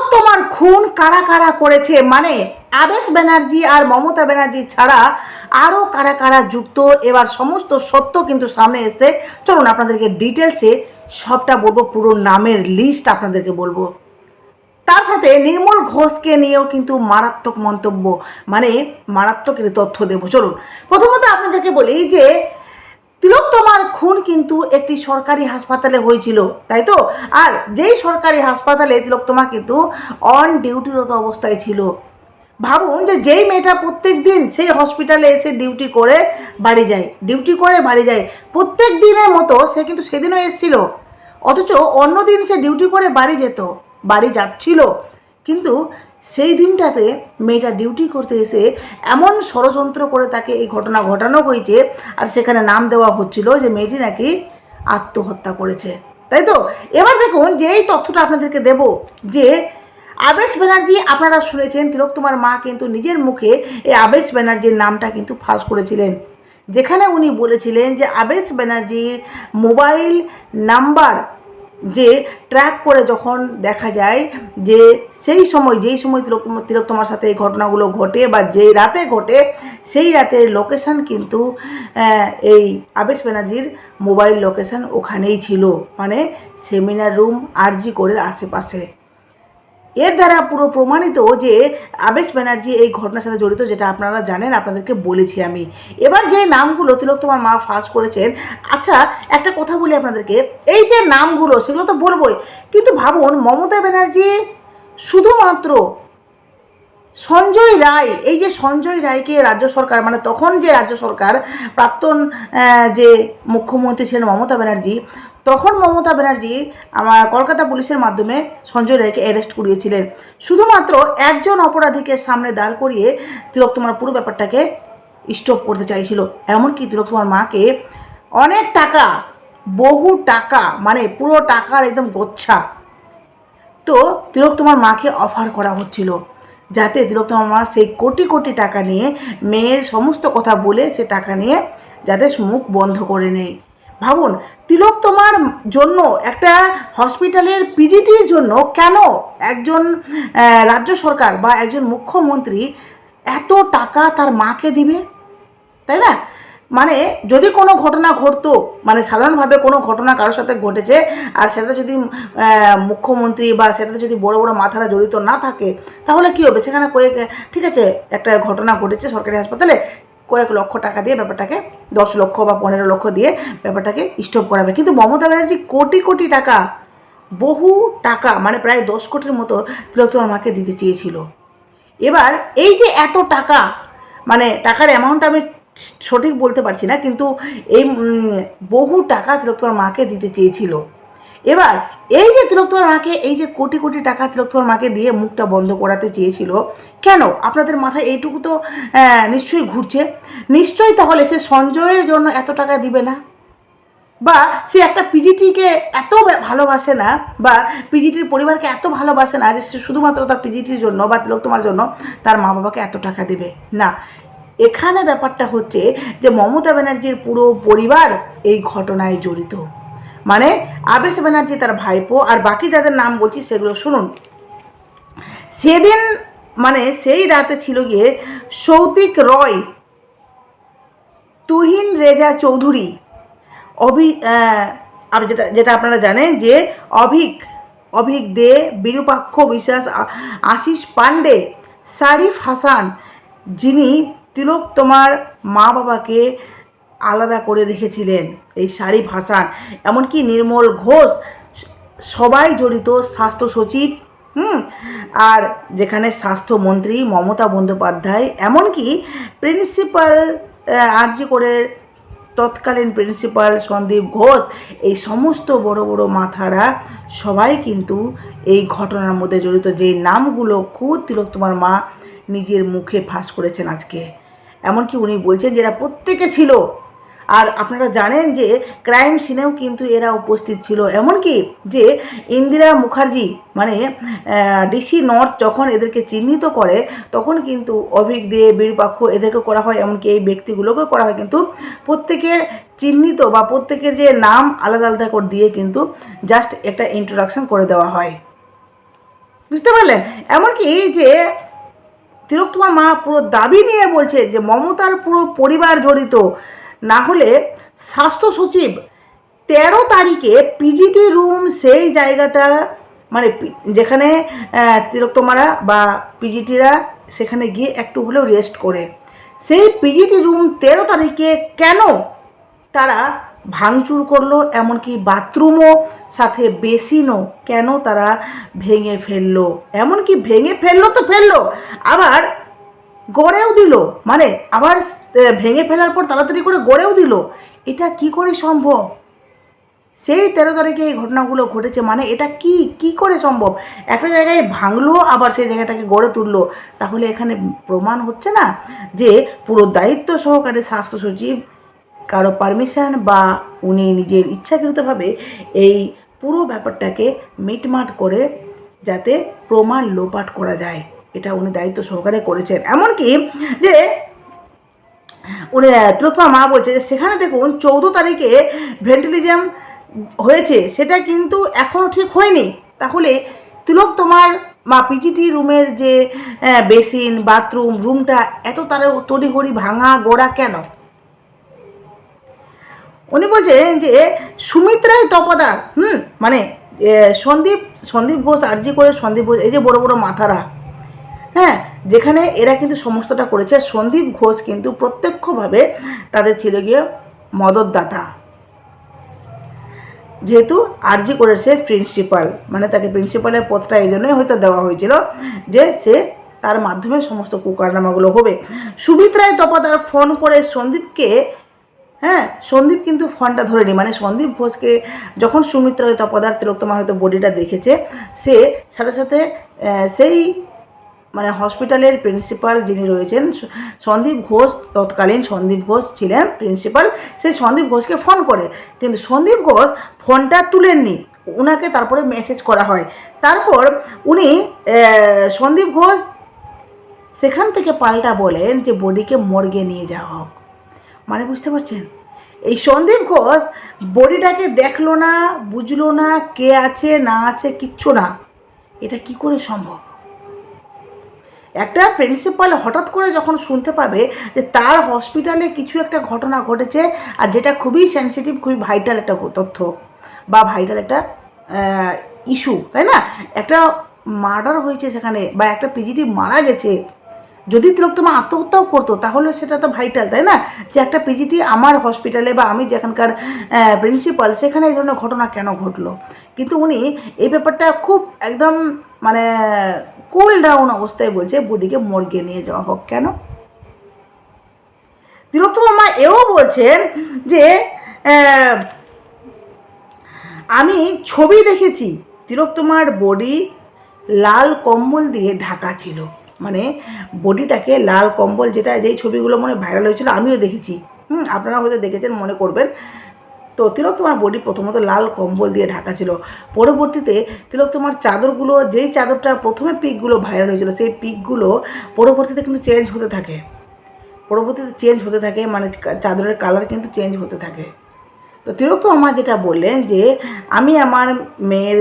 তিলোত্তমার খুন কারা কারা করেছে, মানে আবেশ ব্যানার্জি আর মমতা ব্যানার্জি ছাড়া আরও কারা কারা যুক্ত, এবার সমস্ত সত্য কিন্তু সামনে এসছে। চলুন আপনাদেরকে ডিটেলসে সবটা বলবো, পুরো নামের লিস্ট আপনাদেরকে বলবো। তার সাথে নির্মল ঘোষকে নিয়েও কিন্তু মারাত্মক মন্তব্য, মানে মারাত্মক তথ্য দেবো। চলুন প্রথমত আপনাদেরকে বলি যে তিলোত্তমার খুন কিন্তু একটি সরকারি হাসপাতালে হয়েছিল, তাই তো? আর যেই সরকারি হাসপাতালে তিলোত্তমা কিন্তু অন ডিউটিরত অবস্থায় ছিল। ভাবুন যে যেই মেয়েটা প্রত্যেক দিন সেই হসপিটালে এসে ডিউটি করে বাড়ি যায়, ডিউটি করে বাড়ি যায়, প্রত্যেক দিনের মতো সে কিন্তু সেদিনও এসেছিল, অথচ অন্য দিন সে ডিউটি করে বাড়ি যেত, বাড়ি যাচ্ছিল, কিন্তু সেই দিনটাতে মেয়েটা ডিউটি করতে এসে এমন ষড়যন্ত্র করে তাকে এই ঘটনা ঘটানো হয়েছে, আর সেখানে নাম দেওয়া হচ্ছিল যে মেয়েটি নাকি আত্মহত্যা করেছে, তাই তো? এবার দেখুন যে এই তথ্যটা আপনাদেরকে দেব যে আবেশ ব্যানার্জি, আপনারা শুনেছেন তিলোত্তমার মা কিন্তু নিজের মুখে এই আবেশ ব্যানার্জির নামটা কিন্তু ফাঁস করেছিলেন, যেখানে উনি বলেছিলেন যে আবেশ ব্যানার্জির মোবাইল নাম্বার যে ট্র্যাক করে যখন দেখা যায় যে সেই সময় যেই সময় তিলোত্তমার সাথে এই ঘটনাগুলো ঘটে বা যেই রাতে ঘটে, সেই রাতের লোকেশান কিন্তু এই আবেশ ব্যানার্জির মোবাইল লোকেশান ওখানেই ছিল, মানে সেমিনার রুম আরজি করের আশেপাশে। এর দ্বারা পুরো প্রমাণিত যে আবেশ ব্যানার্জি এই ঘটনার সাথে জড়িত, যেটা আপনারা জানেন, আপনাদেরকে বলেছি আমি। এবার যে নামগুলো তিলোত্তমার মা ফাঁস করেছেন, আচ্ছা একটা কথা বলি আপনাদেরকে, এই যে নামগুলো সেগুলো তো বলবোই, কিন্তু ভাবুন মমতা ব্যানার্জি শুধুমাত্র সঞ্জয় রায়, এই যে সঞ্জয় রায়কে রাজ্য সরকার, মানে তখন যে রাজ্য সরকার প্রাক্তন যে মুখ্যমন্ত্রী ছিলেন মমতা ব্যানার্জি, তখন মমতা ব্যানার্জি কলকাতা পুলিশের মাধ্যমে সঞ্জয় রায়কে অ্যারেস্ট করিয়েছিলেন, শুধুমাত্র একজন অপরাধীকে সামনে দাঁড় করিয়ে তিলোত্তমার পুরো ব্যাপারটাকে স্টপ করতে চাইছিল। এমনকি তিলোত্তমার মাকে অনেক টাকা, বহু টাকা, মানে পুরো টাকার একদম গোচ্ছা তো তিলোত্তমার মাকে অফার করা হচ্ছিল, যাতে তিলোত্তমার মা সেই কোটি কোটি টাকা নিয়ে, মেয়ের সমস্ত কথা বলে সে টাকা নিয়ে যাতে মুখ বন্ধ করে নেয়। ভাবুন তিলোত্তমার জন্য একটা হসপিটালের পিজিটির জন্য কেন একজন রাজ্য সরকার বা একজন মুখ্যমন্ত্রী এত টাকা তার মাকে দিবে, তাই না? মানে যদি কোনো ঘটনা ঘটতো, মানে সাধারণভাবে কোনো ঘটনা কারোর সাথে ঘটেছে, আর সেটা যদি মুখ্যমন্ত্রী বা সেটাতে যদি বড় বড় মাথারা জড়িত না থাকে, তাহলে কী হবে? সেখানে কয়েক, ঠিক আছে একটা ঘটনা ঘটেছে সরকারি হাসপাতালে, কয়েক লক্ষ টাকা দিয়ে ব্যাপারটাকে, 10 লক্ষ বা 15 লক্ষ দিয়ে ব্যাপারটাকে স্টপ করাবে, কিন্তু মমতা ব্যানার্জি কোটি কোটি টাকা, বহু টাকা, মানে প্রায় 10 কোটির মতো তিলোত্তমার মাকে দিতে চেয়েছিল। এবার এই যে এত টাকা, মানে টাকার অ্যামাউন্ট আমি সঠিক বলতে পারছি না, কিন্তু এই বহু টাকা তিলোত্তমার মাকে দিতে চেয়েছিল। এবার এই যে তিলোত্তমার মাকে, এই যে কোটি কোটি টাকা তিলোত্তমার মাকে দিয়ে মুখটা বন্ধ করাতে চেয়েছিল, কেন? আপনাদের মাথায় এইটুকু তো নিশ্চয়ই ঘুরছে, নিশ্চয়ই তাহলে সে সঞ্জয়ের জন্য এত টাকা দিবে না, বা সে একটা পিজিটিকে এত ভালোবাসে না, বা পিজিটির পরিবারকে এত ভালোবাসে না যে সে শুধুমাত্র তার পিজিটির জন্য বা তিলোত্তমার জন্য তার মা বাবাকে এত টাকা দেবে না। এখানে ব্যাপারটা হচ্ছে যে মমতা ব্যানার্জির পুরো পরিবার এই ঘটনায় জড়িত, মানে আবেশ ব্যানার্জি তার ভাইপো, আর বাকি যাদের নাম বলছি সেগুলো শুনুন। সেদিন মানে সেই রাতে ছিল গিয়ে সৌতিক রয়, তুহিন রেজা চৌধুরী, যেটা যেটা আপনারা জানেন যে অভিক দে, বিরূপাক্ষ বিশ্বাস, আশিস পান্ডে, শারিফ হাসান, যিনি তিলোত্তমার মা বাবাকে আলাদা করে রেখেছিলেন, এই শারিফ হাসান, এমনকি নির্মল ঘোষ, সবাই জড়িত, স্বাস্থ্য সচিব, আর যেখানে স্বাস্থ্যমন্ত্রী মমতা বন্দ্যোপাধ্যায়, এমনকি প্রিন্সিপাল আরজি করে তৎকালীন প্রিন্সিপাল সন্দীপ ঘোষ, এই সমস্ত বড় বড় মাথারা সবাই কিন্তু এই ঘটনার মধ্যে জড়িত, যে নামগুলো খুদ তিলোত্তমার মা নিজের মুখে ফাঁস করেছেন আজকে। এমনকি উনি বলছেন যে এরা প্রত্যেকে ছিল, আর আপনারা জানেন যে ক্রাইম সিনেও কিন্তু এরা উপস্থিত ছিল, এমনকি যে ইন্দিরা মুখার্জি, মানে ডিসি নর্থ যখন এদেরকে চিহ্নিত করে, তখন কিন্তু অভিক দে, বিরূপাক্ষ এদেরকে করা হয়, এমনকি এই ব্যক্তিগুলোকে করা হয়, কিন্তু প্রত্যেকের চিহ্নিত বা প্রত্যেকের যে নাম আলাদা আলাদা করে দিয়ে কিন্তু জাস্ট একটা ইন্ট্রোডাকশন করে দেওয়া হয়। বুঝতে পারলেন? এমনকি যে তিলোত্তমার মা পুরো দাবি নিয়ে বলছে যে মমতার পুরো পরিবার জড়িত, না হলে স্বাস্থ্য সচিব 13 তারিখে পিজিটি রুম, সেই জায়গাটা মানে যেখানে তিলোত্তমারা বা পিজিটিরা সেখানে গিয়ে একটু হলেও রেস্ট করে, সেই পিজিটি রুম 13 তারিখে কেন তারা ভাঙচুর করলো, এমনকি বাথরুমও সাথে বেসিনও কেন তারা ভেঙে ফেললো, এমনকি ভেঙে ফেললো তো ফেললো, আবার গড়েও দিল, মানে আবার ভেঙে ফেলার পর তাড়াতাড়ি করে গড়েও দিল। এটা কি করে সম্ভব? সেই 13 তারিখে এই ঘটনাগুলো ঘটেছে, মানে এটা কি করে সম্ভব? একটা জায়গায় ভাঙলো আবার সেই জায়গাটাকে গড়ে তুললো, তাহলে এখানে প্রমাণ হচ্ছে না যে পুরো দায়িত্ব সহকারে স্বাস্থ্য সচিব কারো পারমিশন বা উনি নিজের ইচ্ছাকৃতভাবে এই পুরো ব্যাপারটাকে মিটমাট করে যাতে প্রমাণ লোপাট করা যায়, এটা উনি দায়িত্ব সহকারে করেছেন। এমনকি যে উনি তিলোত্তমা মা বলছে যে সেখানে দেখুন 14 তারিখে ভেন্টিলিজম হয়েছে, সেটা কিন্তু এখনও ঠিক হয়নি। তাহলে তিলোত্তমার মা পিজিটি রুমের যে বেসিন বাথরুম রুমটা এত তার তড়িঘড়ি ভাঙা গোড়া কেন? উনি বলছেন যে সুমিত্রাই তপদার, মানে সন্দীপ ঘোষ আরজি করে, সন্দীপ ঘোষ এই যে বড় বড় মাথারা, হ্যাঁ, যেখানে এরা কিন্তু সমস্তটা করেছে, সন্দীপ ঘোষ কিন্তু প্রত্যক্ষভাবে তাদের ছিল গিয়ে মদতদাতা, যেহেতু আরজি করেছে প্রিন্সিপাল, মানে তাকে প্রিন্সিপালের পদটা এই জন্যই হয়তো দেওয়া হয়েছিল যে সে তার মাধ্যমে সমস্ত কুকারনামাগুলো হবে। সুমিত্রায় তপদার ফোন করে সন্দীপকে, হ্যাঁ, সন্দীপ কিন্তু ফোনটা ধরেনি, মানে সন্দীপ ঘোষকে যখন সুমিত্রা তপদার তিলোত্তমা হয়তো বডিটা দেখেছে, সে সাথে সাথে সেই মানে হসপিটালের প্রিন্সিপাল যিনি রয়েছেন সন্দীপ ঘোষ, তৎকালীন সন্দীপ ঘোষ ছিলেন প্রিন্সিপাল, সেই সন্দীপ ঘোষকে ফোন করে, কিন্তু সন্দীপ ঘোষ ফোনটা তুলেননি, ওনাকে তারপরে মেসেজ করা হয়। তারপর উনি সন্দীপ ঘোষ সেখান থেকে পাল্টা বলেন যে বডিকে মর্গে নিয়ে যাওয়া হোক। মানে বুঝতে পারছেন, এই সন্দীপ ঘোষ বডিটাকে দেখলো না, বুঝলো না কে আছে না আছে, কিচ্ছু না। এটা কি করে সম্ভব? একটা প্রিন্সিপাল হঠাৎ করে যখন শুনতে পাবে যে তার হসপিটালে কিছু একটা ঘটনা ঘটেছে, আর যেটা খুবই সেন্সিটিভ, খুবই ভাইটাল একটা তথ্য বা ভাইটাল একটা ইস্যু, তাই না? একটা মার্ডার হয়েছে সেখানে, বা একটা পিজিটি মারা গেছে, যদি তিলোত্তমা আত্মহত্যাও করতো তাহলে সেটা তো ভাইটাল, তাই না? যে একটা পিজিটি আমার হসপিটালে বা আমি যেখানকার প্রিন্সিপাল সেখানে এই ধরনের ঘটনা কেন ঘটলো। কিন্তু উনি এই ব্যাপারটা খুব একদম মানে কুল ডাউন অবস্থায় বলছে বডিকে মর্গে নিয়ে যাওয়া হোক। কেন? তিলোত্তমা মা এও বলছেন যে আমি ছবি দেখেছি, তিলোত্তমার বডি লাল কম্বল দিয়ে ঢাকা ছিল, মানে বডিটাকে লাল কম্বল, যেই ছবিগুলো মনে ভাইরাল হয়েছিল আমিও দেখেছি, আপনারা হয়তো দেখেছেন, মনে করবেন। তো তিলোত্তমার বডি প্রথমত লাল কম্বল দিয়ে ঢাকা ছিল, পরবর্তীতে তিলোত্তমার চাদরগুলো, যেই চাদরটা প্রথমে পিকগুলো ভাইরাল হয়েছিল সেই পিকগুলো পরবর্তীতে কিন্তু চেঞ্জ হতে থাকে, মানে চাদরের কালার কিন্তু চেঞ্জ হতে থাকে। তো তিলোত্তমা মা যেটা বললেন যে আমি আমার মেয়ের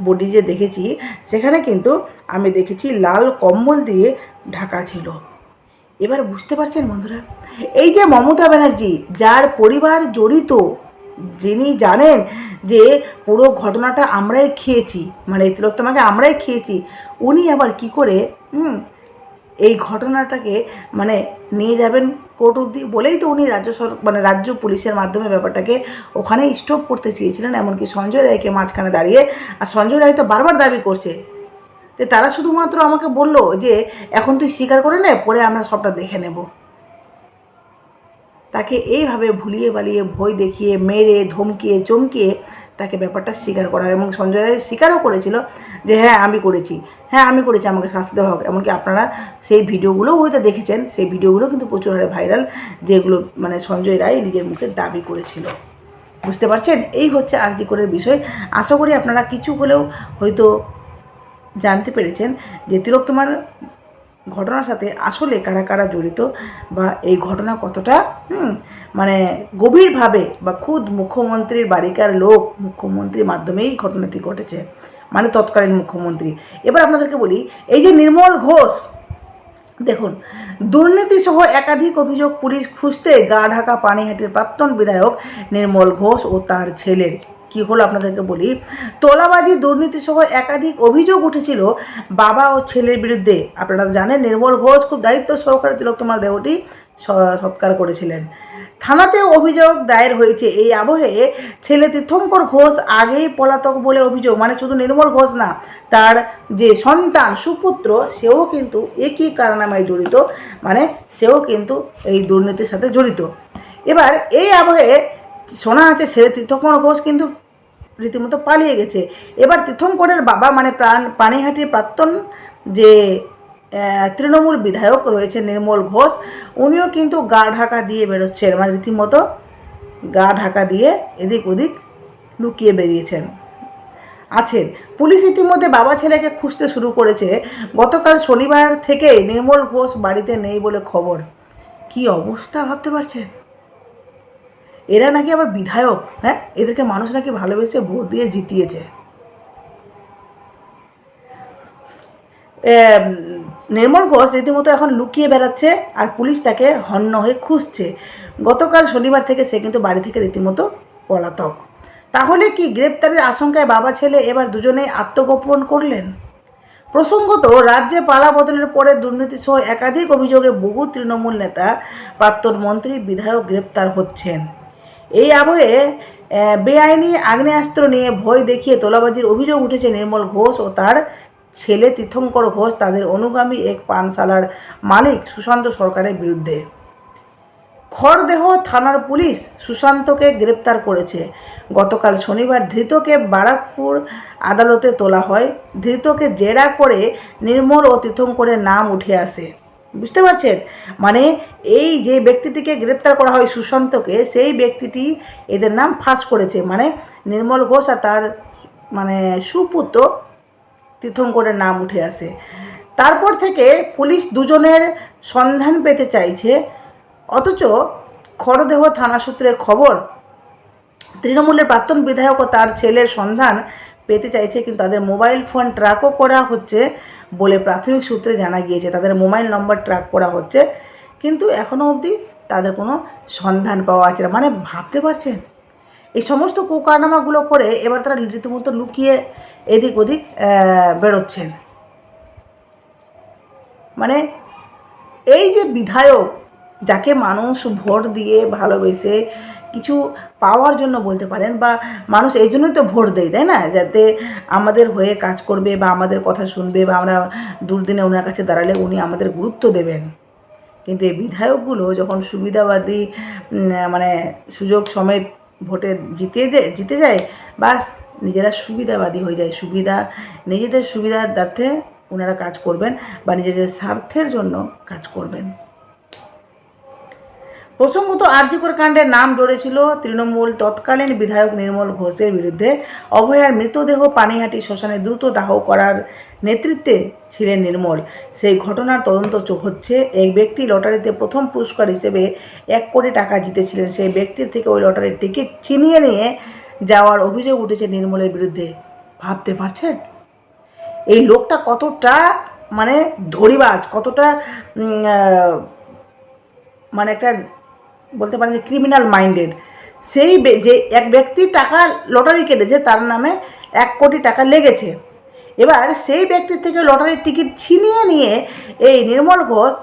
বডি যে দেখেছি সেখানে কিন্তু আমি দেখেছি লাল কম্বল দিয়ে ঢাকা ছিল। এবার বুঝতে পারছেন বন্ধুরা, এই যে মমতা ব্যানার্জি যার পরিবার জড়িত, যিনি জানেন যে পুরো ঘটনাটা আমরাই খেয়েছি, মানে তিলোত্তমাকে আমরাই খেয়েছি, উনি আবার কি করে এই ঘটনাটাকে মানে নিয়ে যাবেন কোর্ট অবধি, বলেই তো উনি রাজ্য পুলিশের মাধ্যমে ব্যাপারটাকে ওখানে স্টপ করতে চেয়েছিলেন, এমনকি সঞ্জয় রায়কে মাঝখানে দাঁড়িয়ে। আর সঞ্জয় রায় তো বারবার দাবি করছে যে তারা শুধুমাত্র আমাকে বললো যে এখন তুই স্বীকার করে নে, পরে আমরা সবটা দেখে নেব। তাকে এইভাবে ভুলিয়ে বালিয়ে, ভয় দেখিয়ে, মেরে ধমকিয়ে চমকিয়ে তাকে ব্যাপারটা স্বীকার করা হয়, এবং সঞ্জয় রায় স্বীকারও করেছিল যে হ্যাঁ আমি করেছি, আমাকে শাস্তি দেওয়া হোক। এমনকি আপনারা সেই ভিডিওগুলোও হয়তো দেখেছেন, সেই ভিডিওগুলো কিন্তু প্রচুর হারে ভাইরাল, যেগুলো মানে সঞ্জয় রায় নিজের মুখে দাবি করেছিল। বুঝতে পারছেন, এই হচ্ছে আরজি করের বিষয়। আশা করি আপনারা কিছু হলেও হয়তো জানতে পেরেছেন যে তিলোত্তমার ঘটনার সাথে আসলে কারা কারা জড়িত, বা এই ঘটনা কতটা মানে গভীরভাবে, বা খুদ মুখ্যমন্ত্রীর বাড়িকার লোক, মুখ্যমন্ত্রীর মাধ্যমেই ঘটনাটি ঘটেছে। মানে তৎকালীন মুখ্যমন্ত্রী। এবার আপনাদেরকে বলি, এই যে নির্মল ঘোষ, দেখুন, দুর্নীতিসহ একাধিক অভিযোগ পুলিশ খুঁজতে গা ঢাকা পানিহাটির প্রাক্তন বিধায়ক নির্মল ঘোষ ও তার ছেলের। কি হলো আপনাদেরকে বলি, তোলাবাজি দুর্নীতিসহ একাধিক অভিযোগ উঠেছিল বাবা ও ছেলের বিরুদ্ধে। আপনারা জানেন নির্মল ঘোষ খুব দায়িত্ব সহকারে তিলোত্তমার দেহটি সৎকার করেছিলেন। থানাতেও অভিযোগ দায়ের হয়েছে। এই আবহে ছেলে তীর্থঙ্কর ঘোষ আগেই পলাতক বলে অভিযোগ। মানে শুধু নির্মল ঘোষ না, তার যে সন্তান সুপুত্র সেও কিন্তু একই কারনামায় জড়িত, মানে সেও কিন্তু এই দুর্নীতির সাথে জড়িত। এবার এই আবহে শোনা আছে ছেলে তীর্থঙ্কর ঘোষ কিন্তু রীতিমতো পালিয়ে গেছে। এবার তীর্থঙ্করের বাবা মানে পানিহাটির প্রাক্তন যে তৃণমূল বিধায়ক রয়েছে নির্মল ঘোষ, উনিও কিন্তু গা ঢাকা দিয়ে বেরোচ্ছেন, মানে রীতিমতো গা ঢাকা দিয়ে এদিক ওদিক লুকিয়ে বেরিয়েছেন আছেন। পুলিশ ইতিমধ্যে বাবা ছেলেকে খুঁজতে শুরু করেছে। গতকাল শনিবার থেকে নির্মল ঘোষ বাড়িতে নেই বলে খবর। কি অবস্থা ভাবতে পারছেন? এরা নাকি আবার বিধায়ক, হ্যাঁ, এদেরকে মানুষ নাকি ভালোবেসে ভোট দিয়ে জিতিয়েছে। নির্মল ঘোষ রীতিমতো এখন লুকিয়ে বেড়াচ্ছে আর পুলিশ তাকে হন্য হয়ে খুঁজছে। গতকাল শনিবার থেকে সে কিন্তু বাড়ি থেকে রীতিমতো পলাতক। তাহলে কি গ্রেপ্তারের আশঙ্কায় বাবা ছেলে এবার দুজনেই আত্মগোপন করলেন? প্রসঙ্গত, রাজ্যে পালা বদলের পরে দুর্নীতিসহ একাধিক অভিযোগে বহু তৃণমূল নেতা, প্রাক্তন মন্ত্রী, বিধায়ক গ্রেপ্তার হচ্ছেন। এই আবহে বেআইনি আগ্নেয়াস্ত্র নিয়ে ভয় দেখিয়ে তোলাবাজির অভিযোগ উঠেছে নির্মল ঘোষ ও তার ছেলে তীর্থঙ্কর ঘোষ, তাদের অনুগামী এক পানশালার মালিক সুশান্ত সরকারের বিরুদ্ধে। খড়দেহ থানার পুলিশ সুশান্তকে গ্রেপ্তার করেছে। গতকাল শনিবার ধৃতকে বারাকপুর আদালতে তোলা হয়। ধৃতকে জেরা করে নির্মল ও তীর্থঙ্করের নাম উঠে আসে। বুঝতে পারছেন? মানে এই যে ব্যক্তিটিকে গ্রেপ্তার করা হয় সুশান্তকে, সেই ব্যক্তিটি এদের নাম ফাঁস করেছে। মানে নির্মল ঘোষ আর তার মানে সুপুত্র তীর্থঙ্করের নাম উঠে আসে। তারপর থেকে পুলিশ দুজনের সন্ধান পেতে চাইছে। অথচ খড়দেহ থানা সূত্রে খবর, তৃণমূলের প্রাক্তন বিধায়ক ও তার ছেলের সন্ধান পেতে চাইছে, কিন্তু তাদের মোবাইল ফোন ট্র্যাকও করা হচ্ছে বলে প্রাথমিক সূত্রে জানা গিয়েছে। তাদের মোবাইল নম্বর ট্র্যাক করা হচ্ছে, কিন্তু এখনও অবধি তাদের কোনো সন্ধান পাওয়া যাচ্ছে না। মানে ভাবতে পারছেন, এই সমস্ত কুকারনামাগুলো করে এবার তারা রীতিমতো লুকিয়ে এদিক ওদিক বেরোচ্ছেন। মানে এই যে বিধায়ক, যাকে মানুষ ভোট দিয়ে ভালোবেসে কিছু পাওয়ার জন্য বলতে পারেন, বা মানুষ এই জন্যই তো ভোট দেয়, তাই না, যাতে আমাদের হয়ে কাজ করবে বা আমাদের কথা শুনবে, বা আমরা দুর্দিনে ওনার কাছে দাঁড়ালে উনি আমাদের গুরুত্ব দেবেন। কিন্তু এই বিধায়কগুলো যখন সুবিধাবাদী মানে সুযোগ সমেত ভোটে জিতে যায়, বাস নিজেরা সুবিধাবাদী হয়ে যায়। নিজেদের সুবিধার্থে ওনারা কাজ করবেন বা নিজেদের স্বার্থের জন্য কাজ করবেন। প্রসঙ্গত, আরজিকর কাণ্ডের নাম জড়েছিল তৃণমূল তৎকালীন বিধায়ক নির্মল ঘোষের বিরুদ্ধে। অভয়ার মৃতদেহ পানিহাটি শ্মশানে দ্রুত দাহ করার নেতৃত্বে ছিলেন নির্মল। সেই ঘটনার তদন্ত হচ্ছে। এক ব্যক্তি লটারিতে প্রথম পুরস্কার হিসেবে 1 কোটি টাকা জিতেছিলেন। সেই ব্যক্তির থেকে ওই লটারির টিকিট ছিনিয়ে নিয়ে যাওয়ার অভিযোগ উঠেছে নির্মলের বিরুদ্ধে। ভাবতে পারছেন এই লোকটা কতটা মানে ধরিবাজ, কতটা মানে একটা বলতে পারেন যে ক্রিমিনাল মাইন্ডেড। সেই যে এক ব্যক্তি টাকা লটারি কেটেছে, তার নামে 1 কোটি টাকা লেগেছে। এবার সেই ব্যক্তির থেকে লটারির টিকিট ছিনিয়ে নিয়ে এই নির্মল ঘোষ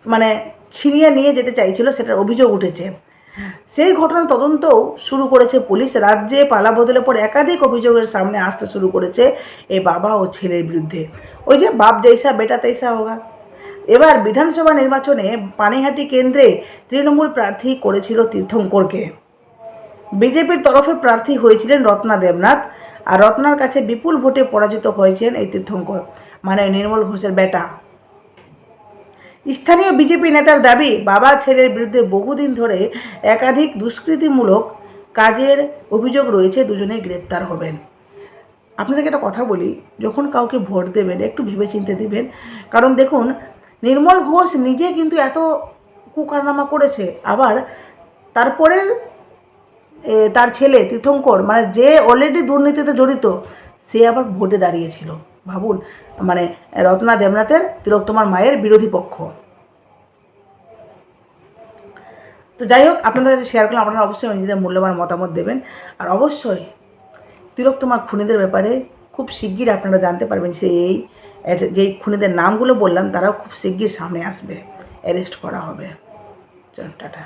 মানে ছিনিয়ে নিয়ে যেতে চাইছিল, সেটার অভিযোগ উঠেছে। সেই ঘটনার তদন্তও শুরু করেছে পুলিশ। রাজ্যে পালা বদলের পর একাধিক অভিযোগের সামনে আসতে শুরু করেছে এই বাবা ও ছেলের বিরুদ্ধে। ওই যে বাপ জৈসা বেটা তৈসা হোগা। এবার বিধানসভা নির্বাচনে পানিহাটি কেন্দ্রে তৃণমূল প্রার্থী করেছিল তীর্থঙ্করকে। বিজেপির তরফে প্রার্থী হয়েছিলেন রত্না দেবনাথ, আর রত্নার কাছে বিপুল ভোটে পরাজিত হয়েছেন এই তীর্থঙ্কর, মানে নির্মল ঘোষের বেটা। স্থানীয় বিজেপি নেতার দাবি, বাবা ছেলের বিরুদ্ধে বহুদিন ধরে একাধিক দুষ্কৃতিমূলক কাজের অভিযোগ রয়েছে, দুজনেই গ্রেপ্তার হবেন। আপনাদেরকে একটা কথা বলি, যখন কাউকে ভোট দেবেন একটু ভেবেচিন্তে দেবেন। কারণ দেখুন, নির্মল ঘোষ নিজে কিন্তু এত কুকারনামা করেছে, আবার তারপরে তার ছেলে তীর্থঙ্কর, মানে যে অলরেডি দুর্নীতিতে জড়িত, সে আবার ভোটে দাঁড়িয়েছিল। ভাবুন, মানে রত্না দেবনাথের তিলোত্তমার মায়ের বিরোধী পক্ষ। তো যাই হোক, আপনাদের কাছে শেয়ার করলাম। আপনারা অবশ্যই নিজেদের মূল্যবান মতামত দেবেন। আর অবশ্যই তিলোত্তমার খুনিদের ব্যাপারে খুব শিগগির আপনারা জানতে পারবেন। যেই খুনিদের নামগুলো বললাম তারাও খুব শিগগির সামনে আসবে, অ্যারেস্ট করা হবে। চল টাটা।